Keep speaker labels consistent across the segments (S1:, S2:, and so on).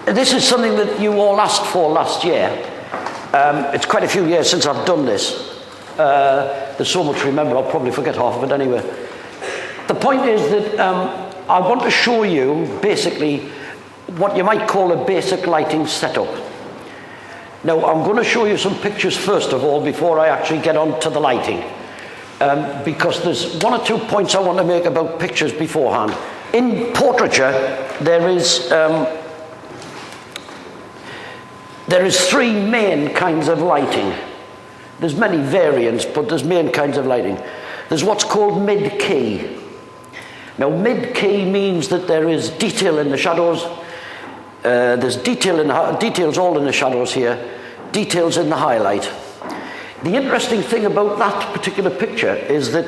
S1: This is something that you all asked for last year. It's quite a few years since I've done this. There's so much to remember, I'll probably forget half of it anyway. The point is that I want to show you basically what you might call a basic lighting setup. Now, I'm going to show you some pictures first of all before I actually get on to the lighting. Because there's one or two points I want to make about pictures beforehand. In portraiture, there is three main kinds of lighting. There's many variants, but there's main kinds of lighting. There's what's called mid-key. Now, mid-key means that there is detail in the shadows. There's details all in the shadows here, details in the highlight. The interesting thing about that particular picture is that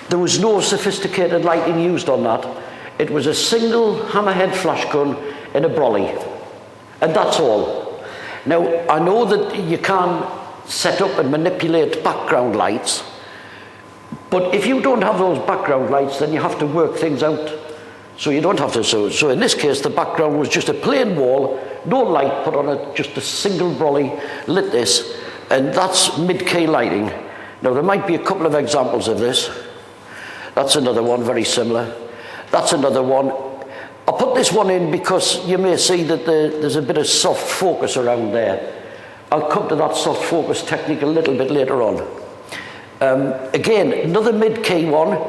S1: there was no sophisticated lighting used on that. It was a single hammerhead flash gun in a brolly. And that's all. Now, I know that you can set up and manipulate background lights, but if you don't have those background lights, then you have to work things out. So you don't have to. So in this case, the background was just a plain wall, no light put on it, just a single brolly lit this, and that's mid-key lighting. Now, there might be a couple of examples of this. That's another one, very similar. That's another one. I'll put this one in because you may see that there's a bit of soft focus around there. I'll come to that soft focus technique a little bit later on. Again, another mid-key one.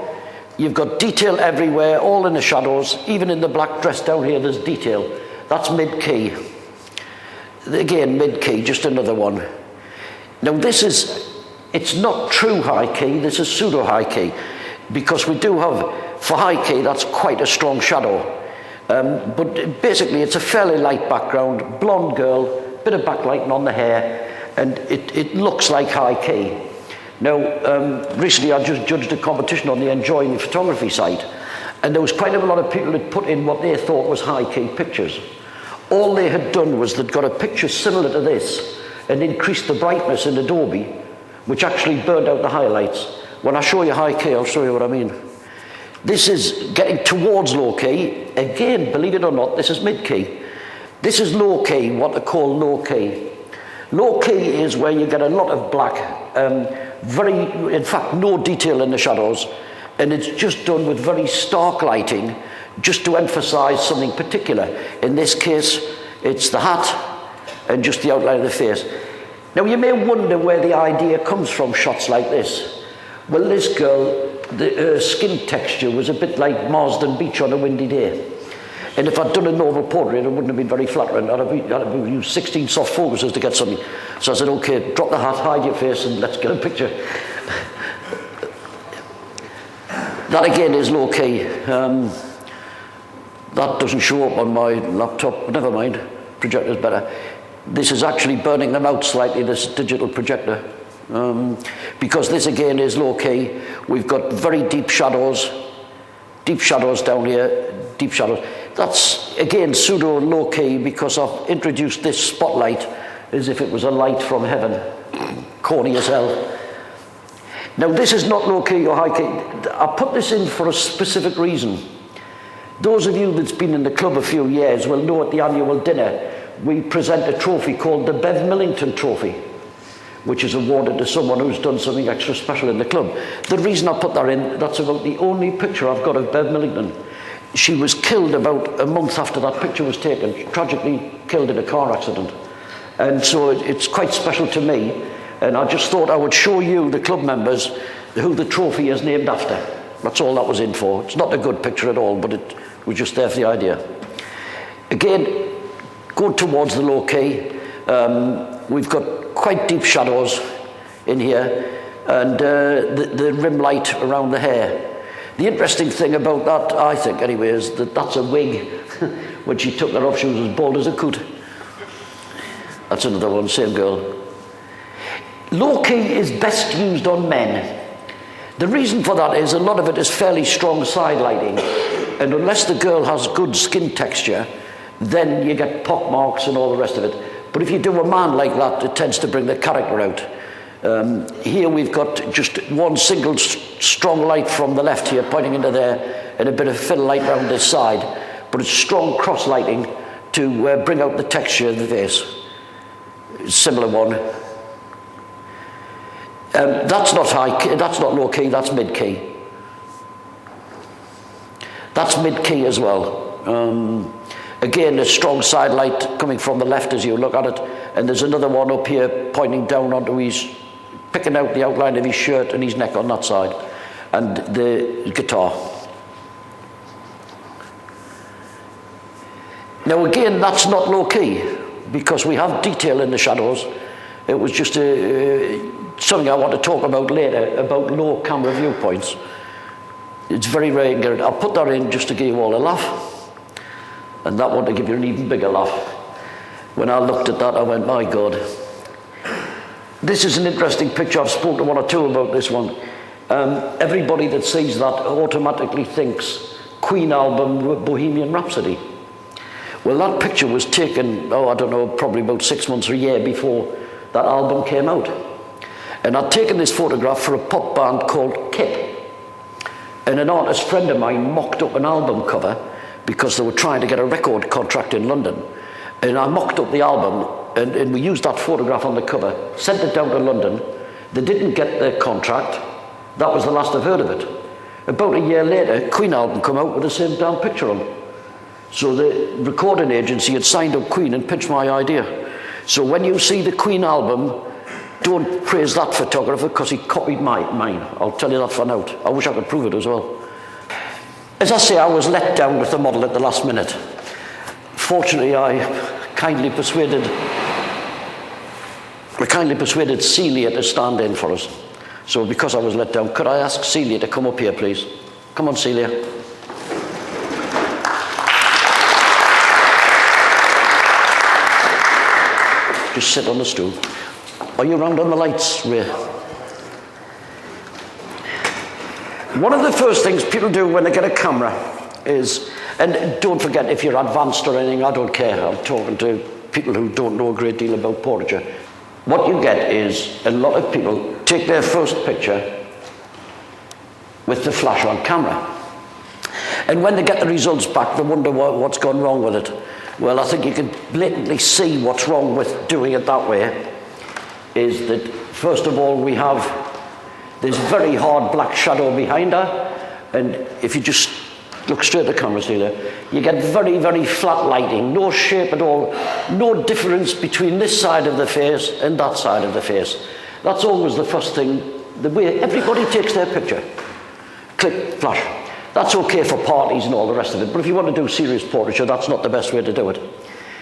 S1: You've got detail everywhere, all in the shadows. Even in the black dress down here, there's detail. That's mid-key. Again, mid-key, just another one. Now it's not true high key, this is pseudo high key. Because we do have, for high key, that's quite a strong shadow. But basically, it's a fairly light background, blonde girl, bit of backlighting on the hair, and it looks like high key. Now, recently I just judged a competition on the Enjoying Photography site, and there was quite a lot of people that put in what they thought was high-key pictures. All they had done was they'd got a picture similar to this and increased the brightness in Adobe, which actually burned out the highlights. When I show you high-key, I'll show you what I mean. This is getting towards low-key. Again, believe it or not, this is mid-key. This is low-key, what they call low-key. Low-key is where you get a lot of black, in fact, no detail in the shadows, and it's just done with very stark lighting, just to emphasize something particular. In this case, it's the hat and just the outline of the face. Now, you may wonder where the idea comes from, shots like this. Well, this girl, her skin texture was a bit like Marsden Beach on a windy day. And if I'd done a normal portrait, it wouldn't have been very flattering. I'd have used 16 soft focuses to get something. So I said, okay, drop the hat, hide your face, and let's get a picture. That again is low key. That doesn't show up on my laptop. Never mind, projector's better. This is actually burning them out slightly, this digital projector. Because this again is low key. We've got very deep shadows down here, deep shadows. That's, again, pseudo low key because I've introduced this spotlight as if it was a light from heaven. Corny as hell. Now, this is not low key or high key. I put this in for a specific reason. Those of you that's been in the club a few years will know at the annual dinner, we present a trophy called the Bev Millington Trophy, which is awarded to someone who's done something extra special in the club. The reason I put that in, that's about the only picture I've got of Bev Millington. She was killed about a month after that picture was taken, tragically killed in a car accident. And so it's quite special to me. And I just thought I would show you, the club members, who the trophy is named after. That's all that was in for. It's not a good picture at all, but it was just there for the idea. Again, going towards the low key, we've got quite deep shadows in here, and the rim light around the hair. The interesting thing about that, I think anyway, is that that's a wig. When she took that off, she was as bald as a coot. That's another one, same girl. Low key is best used on men. The reason for that is a lot of it is fairly strong side lighting, and unless the girl has good skin texture, then you get pock marks and all the rest of it. But if you do a man like that, it tends to bring the character out. Here we've got just one single strong light from the left here pointing into there, and a bit of fill light round this side, but it's strong cross lighting to bring out the texture of the face. Similar one. That's not high key, that's not low key, that's mid key. That's mid key as well. Again, a strong side light coming from the left as you look at it, and there's another one up here pointing down onto picking out the outline of his shirt and his neck on that side, and the guitar. Now again, that's not low key, because we have detail in the shadows. It was just something I want to talk about later, about low camera viewpoints. It's very rare you can get it. I'll put that in just to give you all a laugh. And that one to give you an even bigger laugh. When I looked at that, I went, my God. This is an interesting picture. I've spoken to one or two about this one. Everybody that sees that automatically thinks Queen album, Bohemian Rhapsody. Well, that picture was taken, I don't know, probably about 6 months or a year before that album came out. And I'd taken this photograph for a pop band called Kip. And an artist friend of mine mocked up an album cover because they were trying to get a record contract in London. And I mocked up the album, and we used that photograph on the cover, sent it down to London. They didn't get the contract. That was the last I've heard of it. About a year later, Queen album come out with the same damn picture on. So the recording agency had signed up Queen and pitched my idea. So when you see the Queen album, don't praise that photographer because he copied mine. I'll tell you that for now. I wish I could prove it as well. As I say, I was let down with the model at the last minute. Fortunately, I kindly persuaded Celia to stand in for us. So because I was let down, could I ask Celia to come up here, please? Come on, Celia. Just sit on the stool. Are you round on the lights, Ray? One of the first things people do when they get a camera is, and don't forget if you're advanced or anything, I don't care. I'm talking to people who don't know a great deal about portraiture. What you get is a lot of people take their first picture with the flash on camera. And when they get the results back, they wonder what's gone wrong with it. Well, I think you can blatantly see what's wrong with doing it that way. Is that, first of all, we have this very hard black shadow behind her, and if you just look straight at the camera, see there, you get very, very flat lighting, no shape at all, no difference between this side of the face and that side of the face. That's always the first thing, the way everybody takes their picture. Click, flash. That's okay for parties and all the rest of it, but if you want to do serious portraiture, that's not the best way to do it.